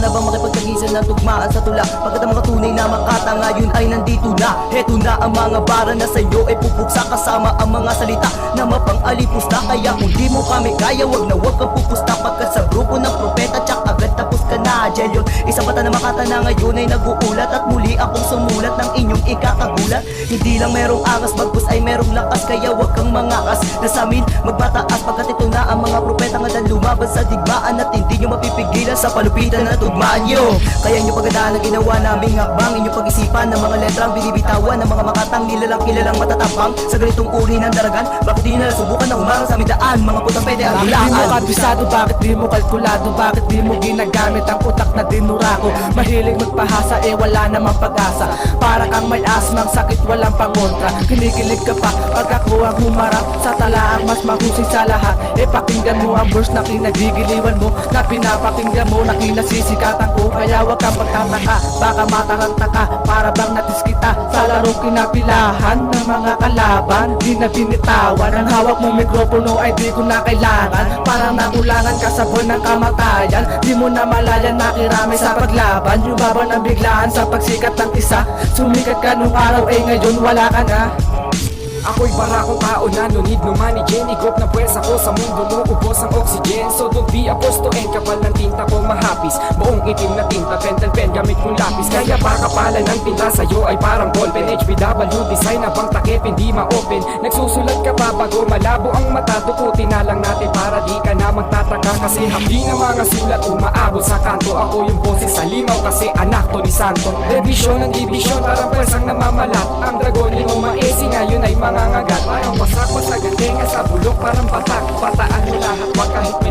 ka na bang makipagtagisan ng tugmaan sa tula? Pagkat ang mga tunay na makata ngayon ay nandito na. Heto na ang mga bara na sa'yo ay pupuksa, kasama ang mga salita na mapang-alipos na. Kaya kung di mo kami kaya, wag na wag kang pupusta, pagkat sa grupo ng propeta tsak agad tapos ka na. Jelyon, isang mata na makata na ngayon ay nag-uulat, at muli akong sumulat ng inyong ikakagulat. Hindi lang merong angas, bagkus ay merong lakas, kaya wag kang mangakas na sa amin magmataas, pagkat ito na ang mga propeta nga dan lumaban sa digmaan, at hindi nyo mapipigilan sa palupitan na tugmaan nyo. Kaya nyo pagandaan na ginawa naming hakbang, inyong pag-isipan ng mga letrang binibitawan ng mga makatang nilalang kilalang matatapang sa ganitong uri ng daragan. Bakit di nyo nasubukan na humarang sa aming daan, mga putang pwede ang Bakit di mo kabisado, bakit di mo kalkulado, bakit di mo ginagamit ang utak na dinurako? Mahilig magpahasa eh wala namang pag-asa, para kang may asmang sakit walang pangontra. Kinikilig ka pa pag ako ang humarap sa talaang mas mahusay sa lahat. E pakinggan mo ang verse na kinagigiliwan mo, na pinapakinggan mo na kinasisikatan ko. Kaya wag kang magtataka, baka mataranta ka, para bang natis kita sa larong kinapilahan ng mga kalaban. Di na binitawan ang hawak mong mikropono ay di ko na kailangan, parang nakulangan ka sa buwan ng kamatayan. Di mo na malayan nakiramay sa paglaban, yung baba ng biglaan sa pagsikat ng isa. Sumikat ka nung araw eh ngayon wala ka na. Ako'y barakong tao na no need no money gen. Igop na pwersa ko sa mundo mo, ubos ang oxygen. So don't be a posto-en, kapal ng tinta ko mahapis. Buong itim na tinta, pen and pen, gamit kong lapis. Kaya ba kapalan ng tinta sa'yo ay parang ballpen. HBW design na bang takip, hindi ma-open. Nagsusulat ka pa bago malabo ang mata, tukutin na lang natin para di ka na magtataka. Kasi hapdi na mga sulat umaabot sa kanto. Ako yung boses sa limaw kasi anak to ni Santo. Revision ng division, parang pwersang namamalat. Ang dragon yung maesi ngayon ay mangangagat. Parang wasak-wasak ang tenga sa bulok, parang batak. Pataan mo lahat, wag kahit may